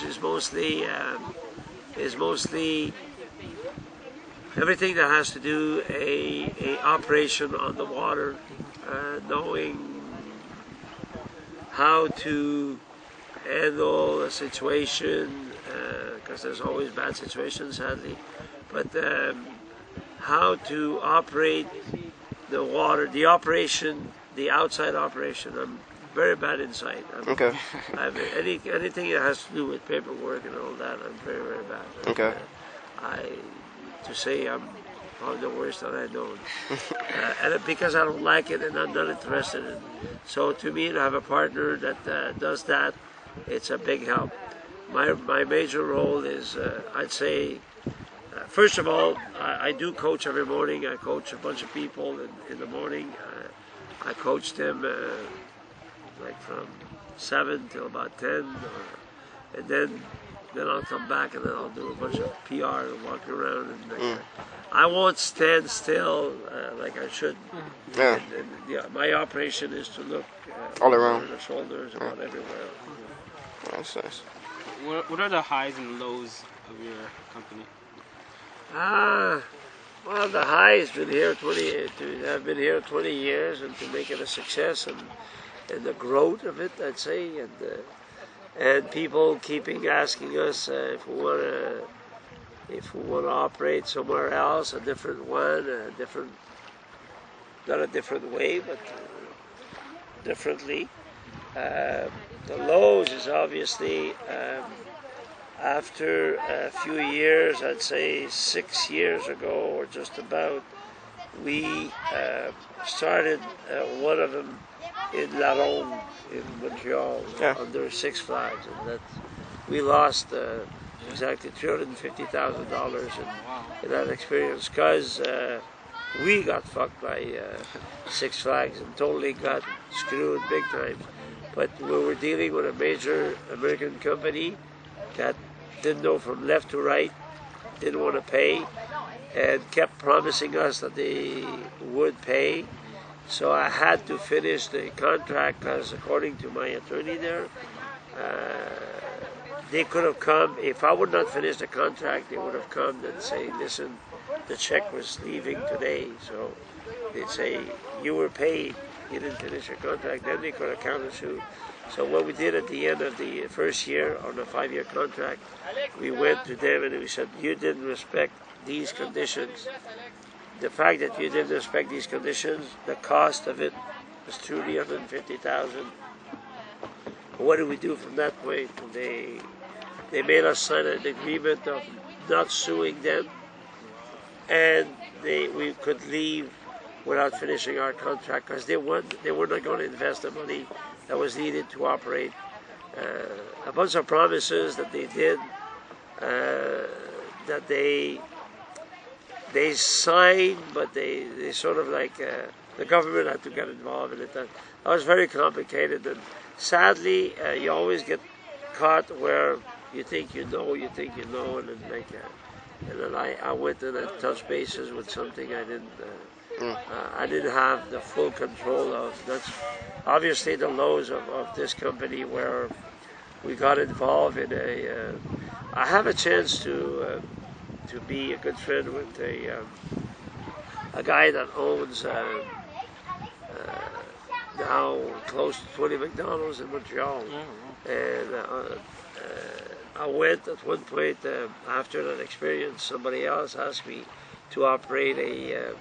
is mostly everything that has to do a operation on the water, knowing how to handle a situation, because there's always bad situations, sadly, but how to operate the water, the operation, the outside operation. I'm very bad inside. Okay. Anything that has to do with paperwork and all that, I'm very, very bad. Okay. To say I'm probably the worst that I know. And because I don't like it and I'm not interested in it. So to me, to have a partner that does that, it's a big help. My major role is, I'd say, first of all, I do coach every morning. I coach a bunch of people in the morning. I coach them like from 7 till about 10, and then I'll come back and then I'll do a bunch of PR and walk around. And I won't stand still like I should. Yeah. And, yeah, my operation is to look all around the shoulders, about everywhere. That's nice. What are the highs and lows of your company? Well, the high has been here 20. I've been here 20 years, and to make it a success, and the growth of it, I'd say, and people keeping asking us if we want to operate somewhere else, a different one, not a different way, but differently. The lows is obviously after a few years, I'd say 6 years ago or just about, we started one of them in La Ronde in Montreal, under Six Flags, and that we lost exactly $350,000 in that experience, because we got fucked by Six Flags and totally got screwed big time. But we were dealing with a major American company that didn't know from left to right, didn't want to pay, and kept promising us that they would pay. So I had to finish the contract, because according to my attorney there, they could have come, if I would not finish the contract, they would have come and say, listen, the check was leaving today. So they'd say, you were paid, you didn't finish your contract. Then they could have countersued. So what we did at the end of the first year on a 5-year contract, we went to them and we said, you didn't respect these conditions. The fact that you didn't respect these conditions, the cost of it was $350,000. What did we do from that point? They made us sign an agreement of not suing them, and we could leave without finishing our contract, because they were not going to invest the money that was needed to operate. A bunch of promises that they did, that they signed, but they sort of like, the government had to get involved in it. That was very complicated, and sadly, you always get caught where you think you know, and then like, and then I went and I touched bases with something I didn't have the full control of. That's obviously the lows of this company, where we got involved in I have a chance to be a good friend with a guy that owns now close to 20 McDonald's in Montreal. And I went at one point, after that experience, somebody else asked me to operate a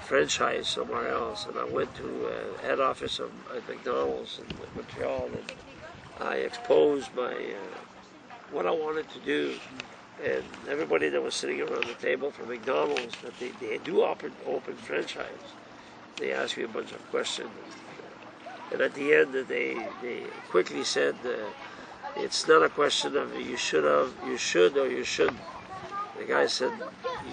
franchise somewhere else, and I went to head office of McDonald's in Montreal, and I exposed my what I wanted to do, and everybody that was sitting around the table from McDonald's, that they do open franchise. They asked me a bunch of questions, and at the end they quickly said, it's not a question of you should, or you shouldn't. The guy said,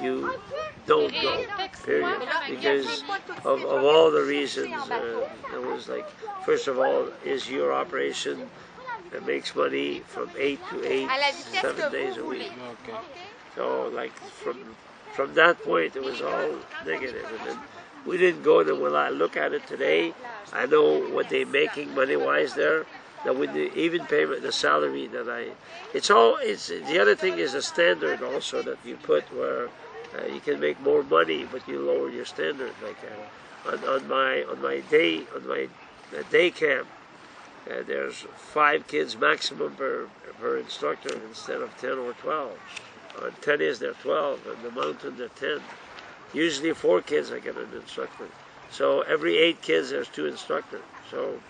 you don't go, period. Because of all the reasons, it was like, first of all, is your operation that makes money from 8 to 8, 7 days a week. So like from that point, it was all negative. And then we didn't go there. When I look at it today, I know what they're making money-wise there. that with the even payment, the salary that it's the other thing is a standard also that you put where you can make more money, but you lower your standard. Like on my day camp, there's 5 kids maximum per instructor instead of 10 or 12. On tennis they're 12, and the mountain they're 10. Usually 4 kids I get an instructor. So every 8 kids there's 2 instructors. So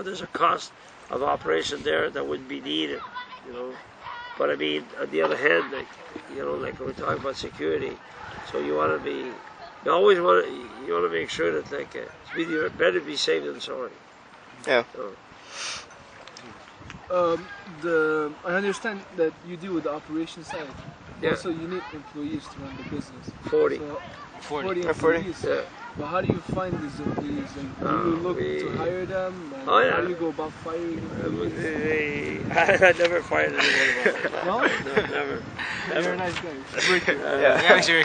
there's a cost of operation there that wouldn't be needed, you know. But I mean, on the other hand, like, you know, like when we talk about security, so you want to be, you always want to make sure that like it's better to be safe than sorry. Yeah. So, I understand that you deal with the operation side. Yeah. Also, you need employees to run the business. 40. So, 40. 40 employees. Yeah. But how do you find these employees? Like, do you look to hire them? And Oh, yeah. How do you go about firing employees? I never fired anyone. No? No, never. You're a nice guy. Yeah, sure.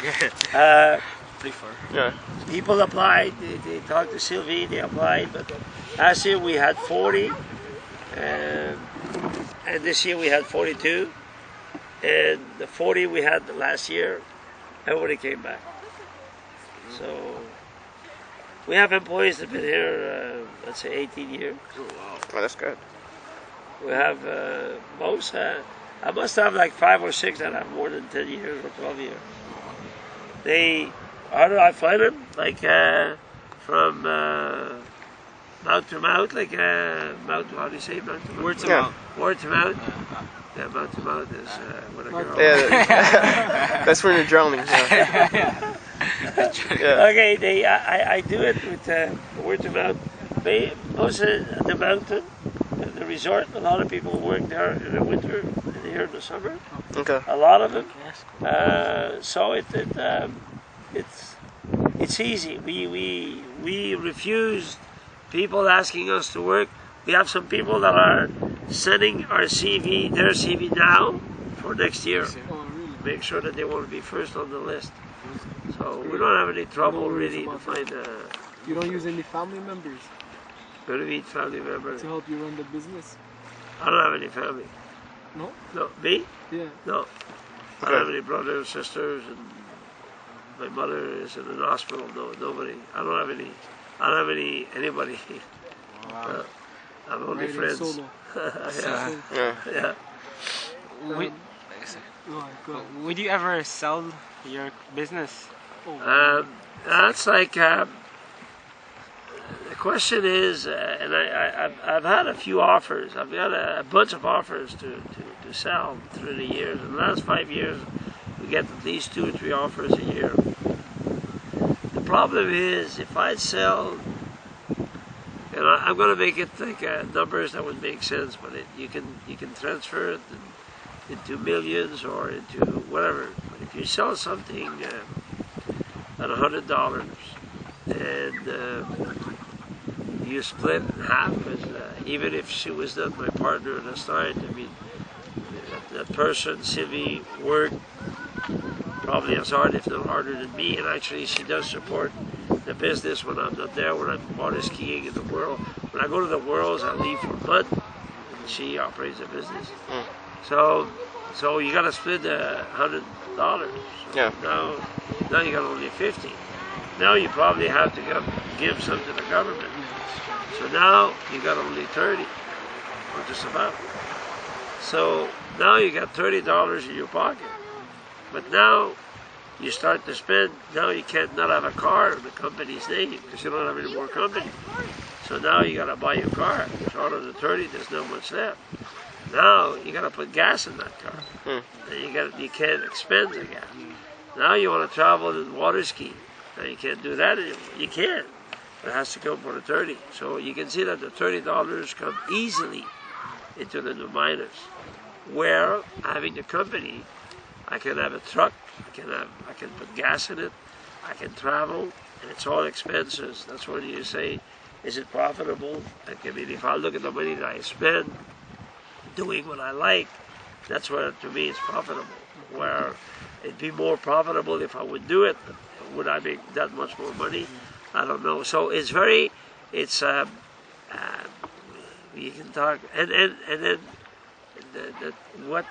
Pretty far. Yeah. People applied. They talked to Sylvie. They applied, but last year we had 40, and this year we had 42. And the 40 we had last year, everybody came back. So we have employees that have been here, let's say 18 years. Oh, that's good. We have most. I must have like 5 or 6 that have more than 10 years or 12 years. How do I find them? Like from mouth to mouth, like how do you say mouth to mouth? Word to mouth. Word to mouth. Yeah, mouth to mouth is what a girl. Yeah, that's when you're drowning. Yeah. Yeah. Okay, I do it with word to mouth. Most of the mountain, the resort, a lot of people work there in the winter and here in the summer. Okay. A lot of them. So it's easy. We refuse people asking us to work. We have some people that are sending their CV now for next year. Oh, really? Make sure that they want to be first on the list. So we don't have any trouble really to find You don't use any family members going to meet family members. to help you run the business? I don't have any family. No? No, me? Yeah. No. I don't have any brothers, sisters, and my mother is in an hospital. No, nobody. I don't have anybody. Wow. I'm only Riding friends. solo. Yeah. Yeah. Yeah. Would, Go ahead. would you ever sell your business? That's like the question is, and I've had a few offers. I've got a bunch of offers to sell through the years. In the last 5 years, we get at least 2 or 3 offers a year. The problem is, if I sell, and I'm going to make it like numbers that would make sense, but you can transfer it into millions or into whatever. But if you sell something at $100 and you split in half, because even if she was not my partner at the start, I mean, that person, Sylvie, worked probably as hard, if not harder than me, and actually she does support the business when I'm not there, when I'm water skiing in the world. When I go to the Worlds, I leave for mud, and she operates the business. So you got to split $100. So Yeah. now you got only 50. Now you probably have to give some to the government. So now you got only 30, or just about. So now you got $30 in your pocket. But now you start to spend. Now you can't not have a car in the company's name because you don't have any more company. So now you got to buy your car. So out of the 30, there's not much left. Now you got to put gas in that car. And you can't expend the gas. Now you want to travel and water ski. Now you can't do that anymore. You can. It has to come for the 30. So you can see that the $30 come easily into the minus. Where having the company, I can have a truck, I can put gas in it, I can travel, and it's all expenses. That's when you say, is it profitable? I mean, if I look at the money that I spend doing what I like, that's where to me it's profitable. Where it'd be more profitable if I would do it. Would I make that much more money? I don't know. So it's you can talk, and then what